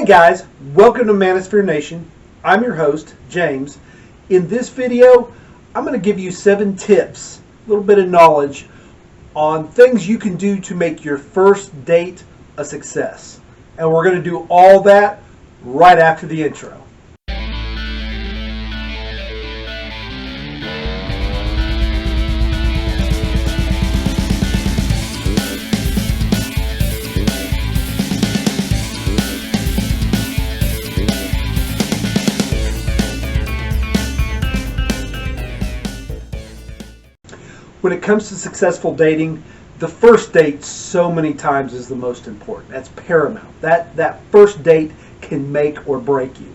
Hey guys, welcome to Manosphere Nation. I'm your host, James. In this video, I'm going to give you 7 tips, a little bit of knowledge on things you can do to make your first date a success. And we're going to do all that right after the intro. When it comes to successful dating, the first date so many times is the most important. That's paramount. That first date can make or break you.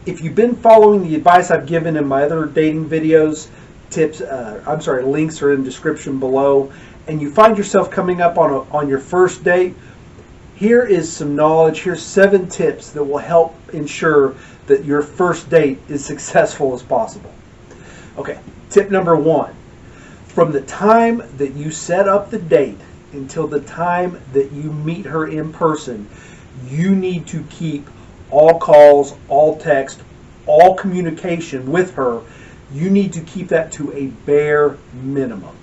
If you've been following the advice I've given in my other dating videos, links are in the description below, and you find yourself coming up on your first date, here is some knowledge. Here's 7 tips that will help ensure that your first date is successful as possible. Okay, tip number 1. From the time that you set up the date until the time that you meet her in person, you need to keep all calls, all text, all communication with her. You need to keep that to a bare minimum.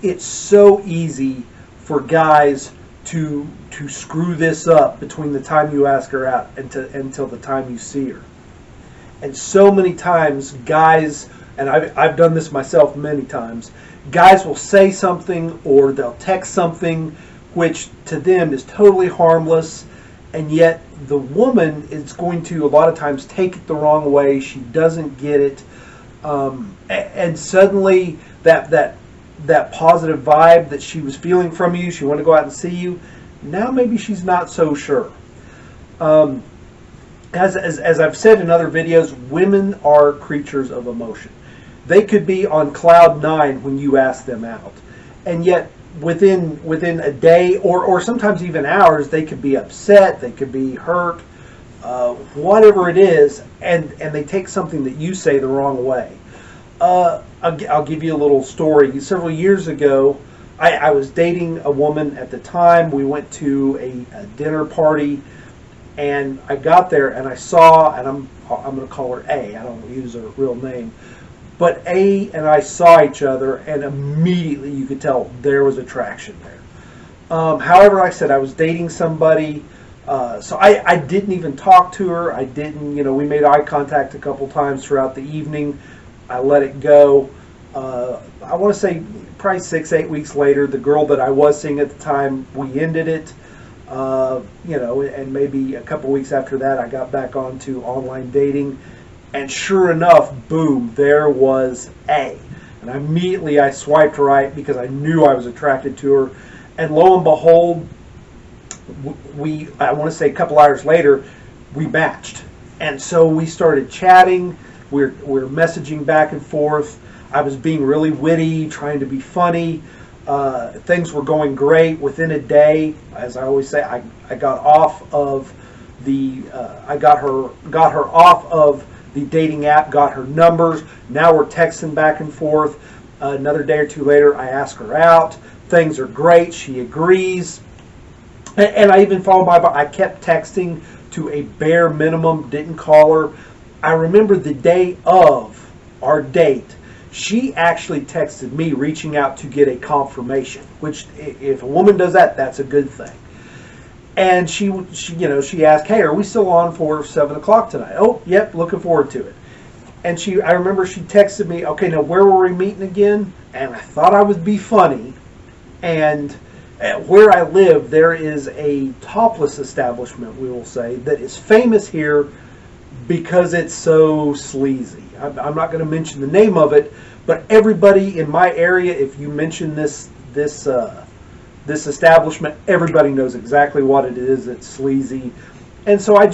It's so easy for guys to screw this up between the time you ask her out until the time you see her. And so many times guys, and I've done this myself many times, guys will say something or they'll text something which to them is totally harmless, and yet the woman is going to a lot of times take it the wrong way. She doesn't get it, and suddenly that positive vibe that she was feeling from you, she wanted to go out and see you, now maybe she's not so sure. As I've said in other videos, women are creatures of emotion. They could be on cloud 9 when you ask them out, and yet within a day or sometimes even hours, they could be upset, they could be hurt, whatever it is, and they take something that you say the wrong way. I'll give you a little story. Several years ago, I was dating a woman at the time. We went to a dinner party, and I got there and I saw, and I'm going to call her A. I don't use her real name. But A and I saw each other, and immediately you could tell there was attraction there. However, like I said, I was dating somebody, so I didn't even talk to her. I didn't, we made eye contact a couple times throughout the evening. I let it go. I want to say probably 6-8 weeks later, the girl that I was seeing at the time, we ended it. And maybe a couple weeks after that, I got back onto online dating. And sure enough, boom, there was A. And immediately I swiped right because I knew I was attracted to her. And lo and behold, I want to say a couple hours later, we matched. And so we started chatting. We're messaging back and forth. I was being really witty, trying to be funny. Things were going great. Within a day, as I always say, I got off of I got her off of the dating app, got her numbers. Now we're texting back and forth. Another day or two later, I ask her out. Things are great. She agrees. And I even followed I kept texting to a bare minimum, didn't call her. I remember the day of our date, she actually texted me reaching out to get a confirmation, which if a woman does that, that's a good thing. And she asked, "Hey, are we still on for 7 o'clock tonight?" "Oh, yep, looking forward to it." And I remember she texted me, "Okay, now where were we meeting again?" And I thought I would be funny. And where I live, there is a topless establishment, we will say, that is famous here because it's so sleazy. I'm not going to mention the name of it, but everybody in my area, if you mention this establishment, everybody knows exactly what it is. It's sleazy. And so I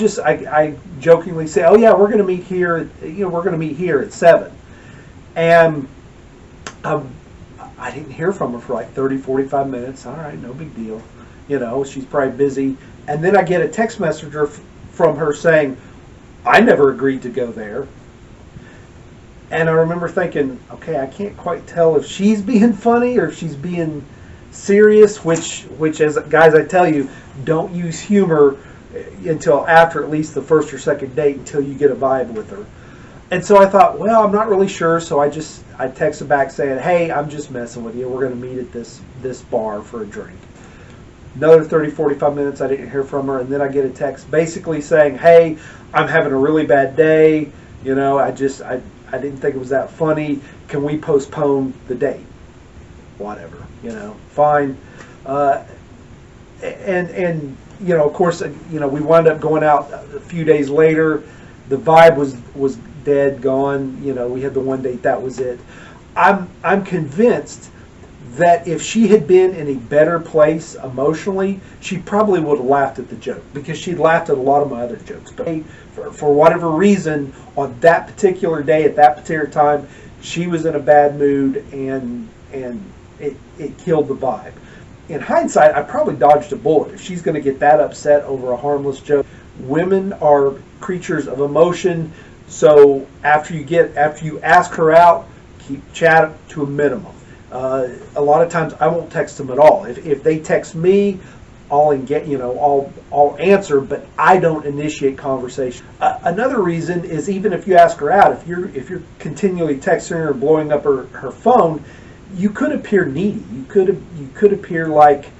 jokingly say, "Oh yeah, we're going to meet here. We're going to meet here at 7." And I didn't hear from her for like 30, 45 minutes. All right, no big deal. She's probably busy. And then I get a text message from her saying, "I never agreed to go there." And I remember thinking, okay, I can't quite tell if she's being funny or if she's being serious, which as guys, I tell you, don't use humor until after at least the first or second date until you get a vibe with her. And so I thought, well, I'm not really sure, so I texted back saying, hey, I'm just messing with you. We're going to meet at this bar for a drink. Another 30, 45 minutes, I didn't hear from her, and then I get a text basically saying, hey, I'm having a really bad day. You know, I didn't think it was that funny. Can we postpone the date? Whatever, you know, fine. And you know, of course, you know, we wound up going out a few days later. The vibe was dead, gone. You know, we had the one date, that was it. I'm convinced that if she had been in a better place emotionally, she probably would have laughed at the joke, because she'd laughed at a lot of my other jokes. But for whatever reason, on that particular day, at that particular time, she was in a bad mood, and it killed the vibe. In hindsight, I probably dodged a bullet. If she's going to get that upset over a harmless joke, women are creatures of emotion. So after you ask her out, keep chat to a minimum. A lot of times I won't text them at all. If they text me, I'll answer, but I don't initiate conversation. Another reason is, even if you ask her out, if you're continually texting her and blowing up her phone, you could appear needy. You could appear like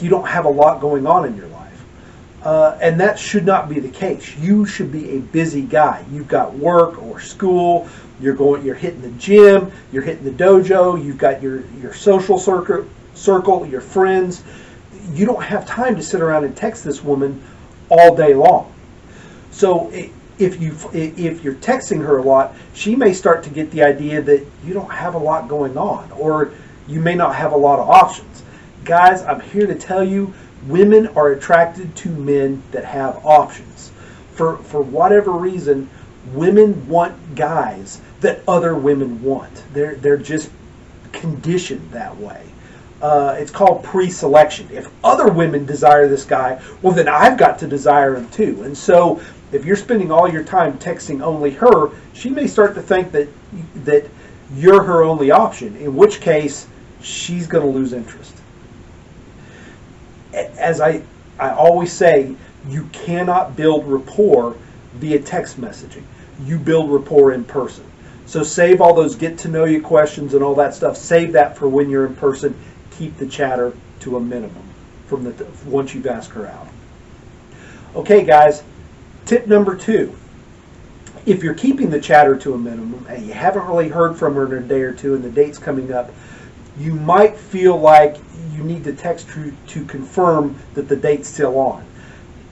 you don't have a lot going on in your life, and that should not be the case. You should be a busy guy. You've got work or school. You're hitting the gym. You're hitting the dojo. You've got your social circle, your friends. You don't have time to sit around and text this woman all day long. So if you're texting her a lot, she may start to get the idea that you don't have a lot going on, or you may not have a lot of options. Guys, I'm here to tell you, women are attracted to men that have options. For whatever reason, women want guys that other women want. They're just conditioned that way. It's called pre-selection. If other women desire this guy, well, then I've got to desire him too. And so if you're spending all your time texting only her, she may start to think that you're her only option, in which case she's going to lose interest. As I always say, you cannot build rapport via text messaging. You build rapport in person. So save all those get to know you questions and all that stuff. Save that for when you're in person. Keep the chatter to a minimum once you've asked her out. Okay, guys. Tip number 2. If you're keeping the chatter to a minimum and you haven't really heard from her in a day or two and the date's coming up, you might feel like you need to text her to confirm that the date's still on.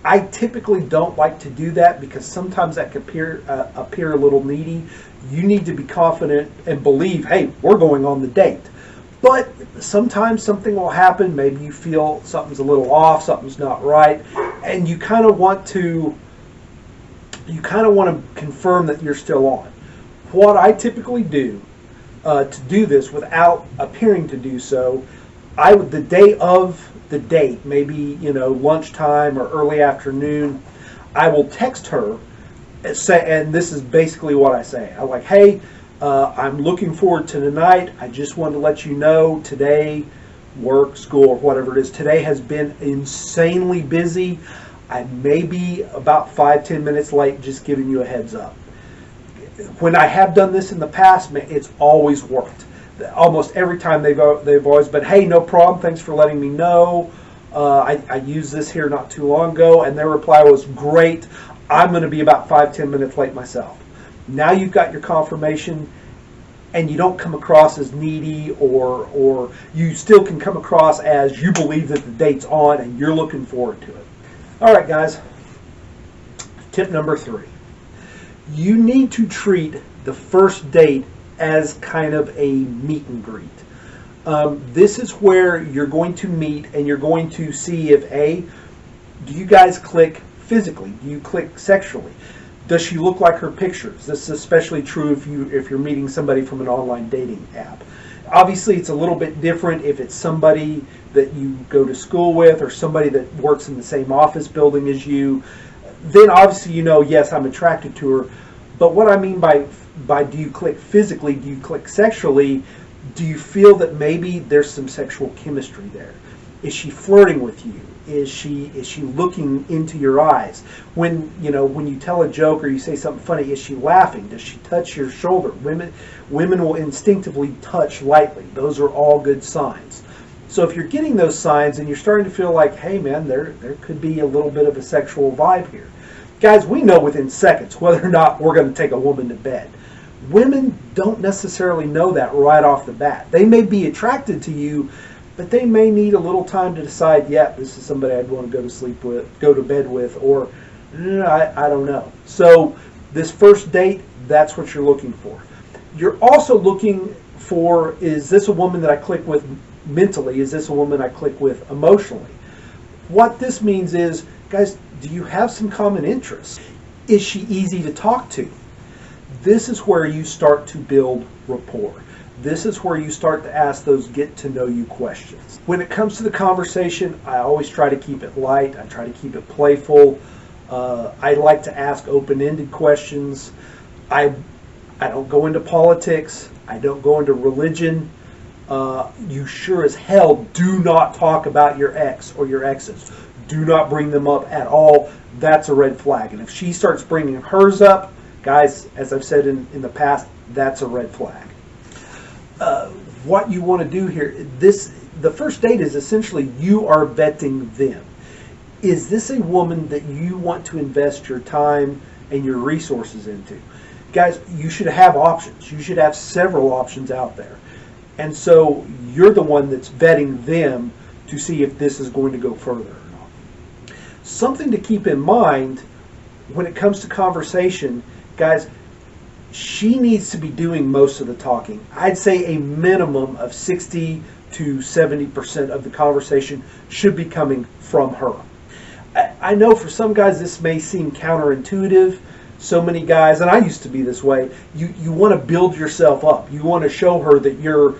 I typically don't like to do that, because sometimes that can appear a little needy. You need to be confident and believe, hey, we're going on the date. But sometimes something will happen. Maybe you feel something's a little off, something's not right, and you kind of want to confirm that you're still on. What I typically do to do this without appearing to do so, the day of the date, maybe lunchtime or early afternoon, I will text her and this is basically what I say. I'm like, hey, I'm looking forward to tonight. I just wanted to let you know today, work, school, or whatever it is, today has been insanely busy. I may be about 5-10 minutes late, just giving you a heads up. When I have done this in the past, it's always worked. Almost every time they've always been, hey, no problem, thanks for letting me know. I used this here not too long ago, and their reply was, great, I'm going to be about 5-10 minutes late myself. Now you've got your confirmation, and you don't come across as needy, or you still can come across as you believe that the date's on and you're looking forward to it. All right, guys. Tip number 3. You need to treat the first date as kind of a meet and greet. This is where you're going to meet and you're going to see if do you guys click physically? Do you click sexually? Does she look like her pictures? This is especially true if you're meeting somebody from an online dating app. Obviously, it's a little bit different if it's somebody that you go to school with or somebody that works in the same office building as you. Then obviously yes, I'm attracted to her. But what I mean by do you click physically, do you click sexually, do you feel that maybe there's some sexual chemistry there? Is she flirting with you? Is she looking into your eyes? When you tell a joke or you say something funny, is she laughing? Does she touch your shoulder? Women will instinctively touch lightly. Those are all good signs. So if you're getting those signs and you're starting to feel like, hey man, there could be a little bit of a sexual vibe here. Guys, we know within seconds whether or not we're going to take a woman to bed. Women don't necessarily know that right off the bat. They may be attracted to you, but they may need a little time to decide, yeah, this is somebody I'd want to go to bed with, or I don't know. So this first date, that's what you're looking for. You're also looking for, is this a woman that I click with mentally? Is this a woman I click with emotionally? What this means is, guys, do you have some common interests? Is she easy to talk to? This is where you start to build rapport. This is where you start to ask those get-to-know-you questions. When it comes to the conversation, I always try to keep it light. I try to keep it playful. I like to ask open-ended questions. I don't go into politics. I don't go into religion. You sure as hell do not talk about your ex or your exes. Do not bring them up at all. That's a red flag. And if she starts bringing hers up, guys, as I've said in the past, that's a red flag. What you want to do here, the first date is essentially you are vetting them. Is this a woman that you want to invest your time and your resources into? Guys, you should have options. You should have several options out there. And so you're the one that's vetting them to see if this is going to go further or not. Something to keep in mind when it comes to conversation, guys, she needs to be doing most of the talking. I'd say a minimum of 60 to 70% of the conversation should be coming from her. I know for some guys this may seem counterintuitive. So many guys, and I used to be this way, you want to build yourself up. You want to show her that you're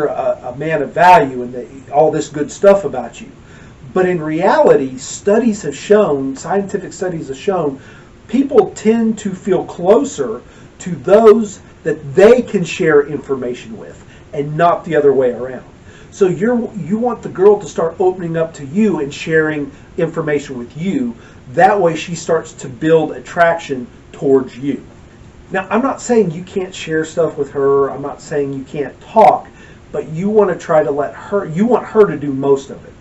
a man of value and that all this good stuff about you. But in reality, scientific studies have shown, people tend to feel closer to those that they can share information with, and not the other way around. So you want the girl to start opening up to you and sharing information with you. That way she starts to build attraction towards you. Now, I'm not saying you can't share stuff with her. I'm not saying you can't talk, but you want to try to you want her to do most of it.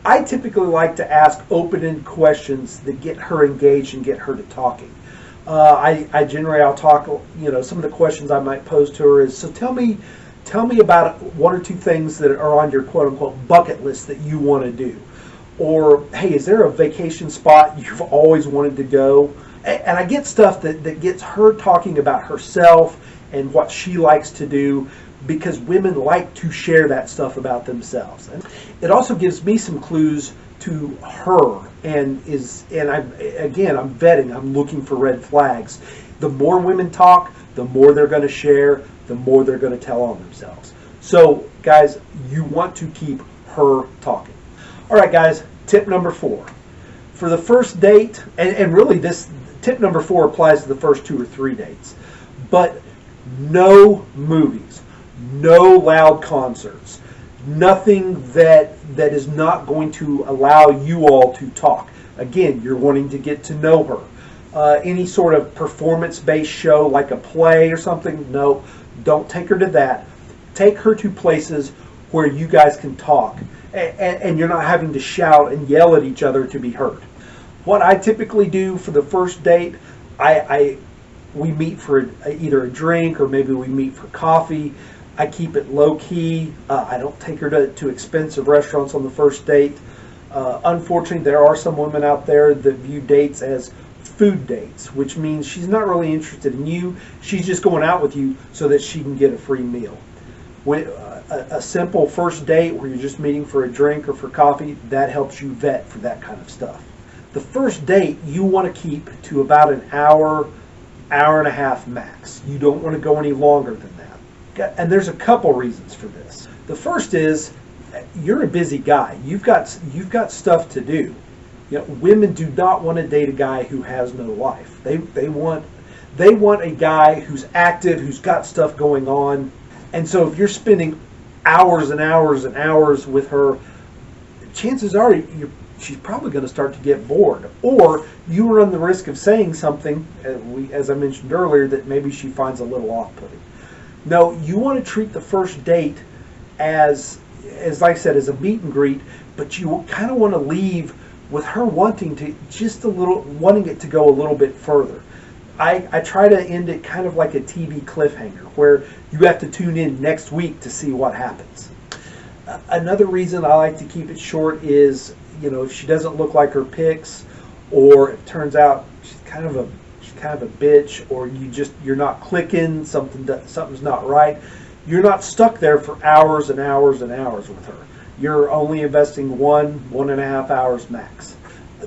I typically like to ask open-ended questions that get her engaged and get her to talking. I'll talk, some of the questions I might pose to her is, so tell me about one or two things that are on your quote-unquote bucket list that you want to do. Or, hey, is there a vacation spot you've always wanted to go? And I get stuff that gets her talking about herself and what she likes to do, because women like to share that stuff about themselves. And it also gives me some clues to her, I'm vetting, I'm looking for red flags. The more women talk, the more they're going to share, the more they're going to tell on themselves. So, guys, you want to keep her talking. All right, guys, tip number 4. For the first date, and really this tip number 4 applies to the first 2 or 3 dates, but no movies, no loud concerts, nothing that is not going to allow you all to talk. Again, you're wanting to get to know her. Any sort of performance-based show like a play or something, no, don't take her to that. Take her to places where you guys can talk and you're not having to shout and yell at each other to be heard. What I typically do for the first date, we meet for either a drink or maybe we meet for coffee. I keep it low key. I don't take her to expensive restaurants on the first date. Unfortunately, there are some women out there that view dates as food dates, which means she's not really interested in you. She's just going out with you so that she can get a free meal. When a simple first date where you're just meeting for a drink or for coffee, that helps you vet for that kind of stuff. The first date you want to keep to about an hour, hour and a half max. You don't want to go any longer than that. And there's a couple reasons for this. The first is you're a busy guy. You've got stuff to do. Women do not want to date a guy who has no life. They want a guy who's active, who's got stuff going on. And so if you're spending hours and hours and hours with her, chances are she's probably going to start to get bored, or you run the risk of saying something, as I mentioned earlier, that maybe she finds a little off-putting. No, you want to treat the first date as like I said, as a meet and greet, but you kind of want to leave with her wanting it to go a little bit further. I try to end it kind of like a TV cliffhanger, where you have to tune in next week to see what happens. Another reason I like to keep it short is, if she doesn't look like her pics, or it turns out she's kind of a bitch, or you're not clicking, something's not right. You're not stuck there for hours and hours and hours with her. You're only investing 1.5 hours max.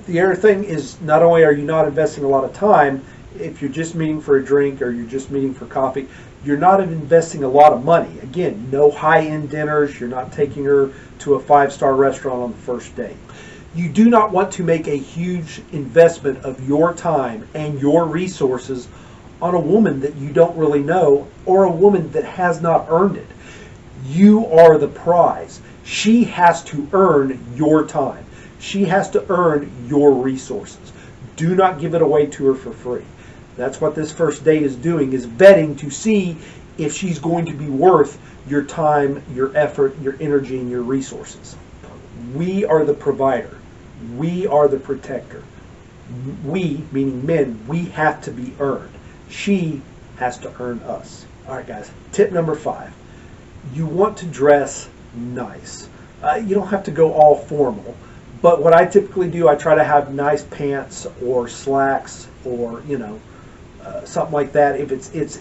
The other thing is, not only are you not investing a lot of time, if you're just meeting for a drink or you're just meeting for coffee, you're not investing a lot of money. Again, no high-end dinners. You're not taking her to a 5-star restaurant on the first date. You do not want to make a huge investment of your time and your resources on a woman that you don't really know, or a woman that has not earned it. You are the prize. She has to earn your time. She has to earn your resources. Do not give it away to her for free. That's what this first date is doing, is vetting to see if she's going to be worth your time, your effort, your energy, and your resources. We are the provider. We are the protector. We, meaning men, we have to be earned. She has to earn us. All right, guys. Tip number 5. You want to dress nice. You don't have to go all formal, but what I typically do, I try to have nice pants or slacks, or something like that. If it's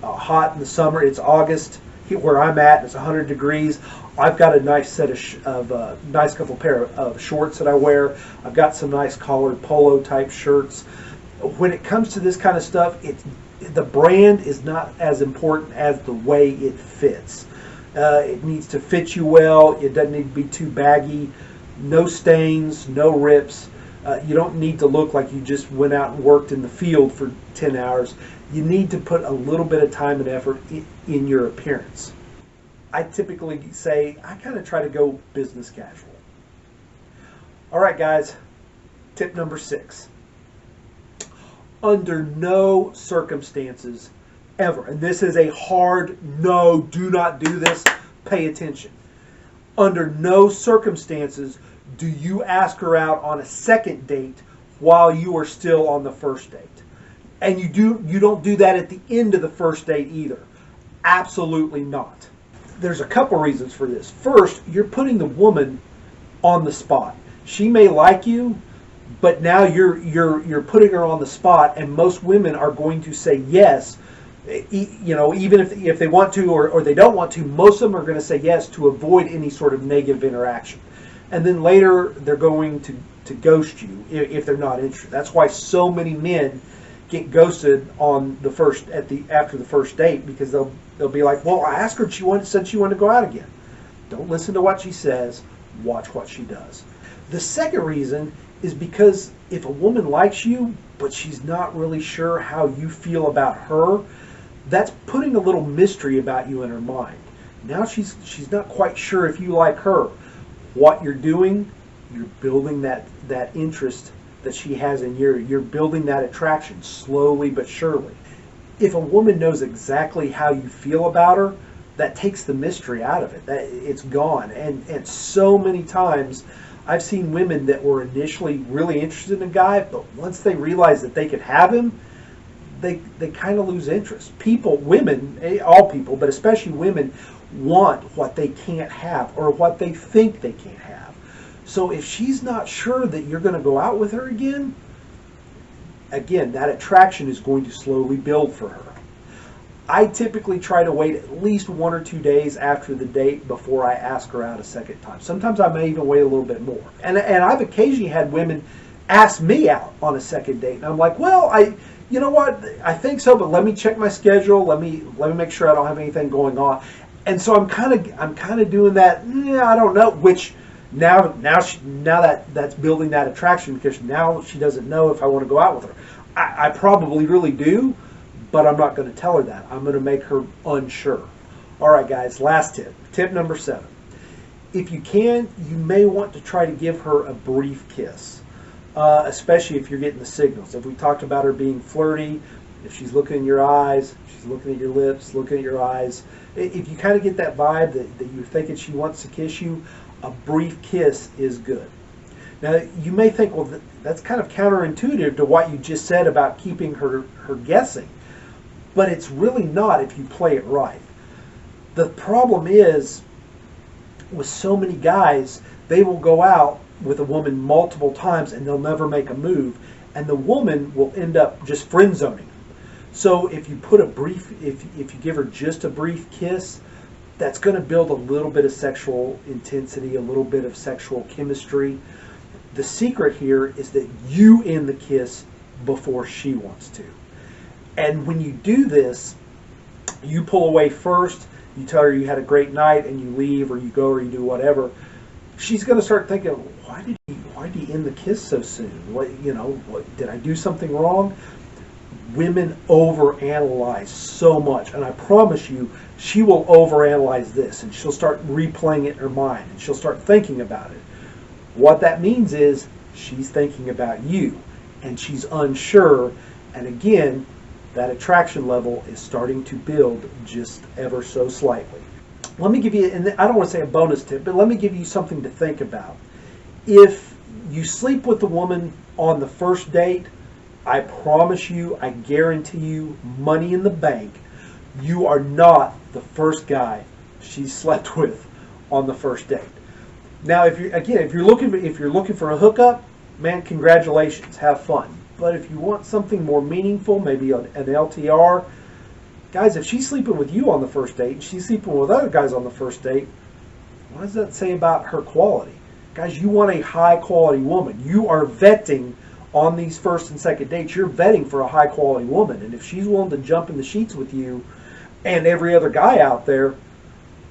hot in the summer, it's August where I'm at, it's 100 degrees. I've got a nice set of nice couple pair of shorts that I wear. I've got some nice collared polo type shirts. When it comes to this kind of stuff, the brand is not as important as the way it fits. It needs to fit you well. It doesn't need to be too baggy. No stains, no rips. You don't need to look like you just went out and worked in the field for 10 hours. You need to put a little bit of time and effort in your appearance. I typically say, I kind of try to go business casual. All right, guys. Tip number 6. Under no circumstances ever, and this is a hard no, do not do this, pay attention. Under no circumstances do you ask her out on a second date while you are still on the first date. And you don't do that at the end of the first date either. Absolutely not. There's a couple reasons for this. First, you're putting the woman on the spot. She may like you, but now you're putting her on the spot, and most women are going to say yes. Even if they want to or they don't want to, most of them are going to say yes to avoid any sort of negative interaction. And then later they're going to ghost you if they're not interested. That's why so many men get ghosted on after the first date, because they'll be like, well, I asked her, said she wanted to go out again. Don't listen to what she says. Watch what she does. The second reason is because if a woman likes you, but she's not really sure how you feel about her, that's putting a little mystery about you in her mind. Now she's not quite sure if you like her. What you're doing, you're building that interest that she has in you. You're building that attraction slowly but surely. If a woman knows exactly how you feel about her, that takes the mystery out of it. It's gone. And so many times I've seen women that were initially really interested in a guy, but once they realize that they could have him, they kind of lose interest. Women, all people, but especially women, want what they can't have or what they think they can't have. So if she's not sure that you're going to go out with her again, that attraction is going to slowly build for her. I typically try to wait at least 1 or 2 days after the date before I ask her out a second time. Sometimes I may even wait a little bit more. And I've occasionally had women ask me out on a second date, and I'm like, well, you know what? I think so, but let me check my schedule. Let me make sure I don't have anything going on. And so I'm kind of doing that. I don't know. Which now that's building that attraction, because now she doesn't know if I want to go out with her. I probably really do, but I'm not going to tell her that. I'm going to make her unsure. All right, guys. Last tip. Tip number 7. If you can, you may want to try to give her a brief kiss, especially if you're getting the signals. If we talked about her being flirty, if she's looking in your eyes, she's looking at your lips, looking at your eyes, if you kind of get that vibe that you're thinking she wants to kiss you, a brief kiss is good. Now, you may think, well, that's kind of counterintuitive to what you just said about keeping her guessing. But it's really not if you play it right. The problem is, with so many guys, they will go out with a woman multiple times and they'll never make a move. And the woman will end up just friend zoning. So if you put a brief, if you give her just a brief kiss, that's going to build a little bit of sexual intensity, a little bit of sexual chemistry. The secret here is that you end the kiss before she wants to. And when you do this, you pull away first, you tell her you had a great night, and you leave, or you go, or you do whatever. She's going to start thinking, why did he end the kiss so soon? What, did I do something wrong? Women overanalyze so much, and I promise you, she will overanalyze this, and she'll start replaying it in her mind, and she'll start thinking about it. What that means is she's thinking about you, and she's unsure, and again, that attraction level is starting to build just ever so slightly. Let me give you, and I don't want to say a bonus tip, but let me give you something to think about. If you sleep with the woman on the first date, I promise you, I guarantee you, money in the bank, you are not the first guy she slept with on the first date. Now, if you're looking for a hookup, man, congratulations, have fun. But if you want something more meaningful, maybe an LTR, guys, if she's sleeping with you on the first date, and she's sleeping with other guys on the first date, what does that say about her quality? Guys, you want a high quality woman. You are vetting on these first and second dates. You're vetting for a high quality woman. And if she's willing to jump in the sheets with you and every other guy out there,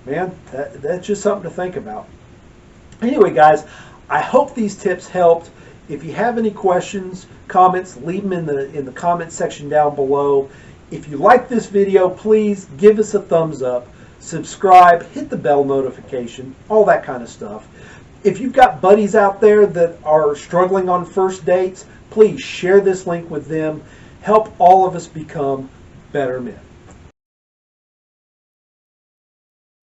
man, that's just something to think about. Anyway, guys, I hope these tips helped. If you have any questions, comments, leave them in the comment section down below. If you like this video, please give us a thumbs up, subscribe, hit the bell notification, all that kind of stuff. If you've got buddies out there that are struggling on first dates, please share this link with them. Help all of us become better men.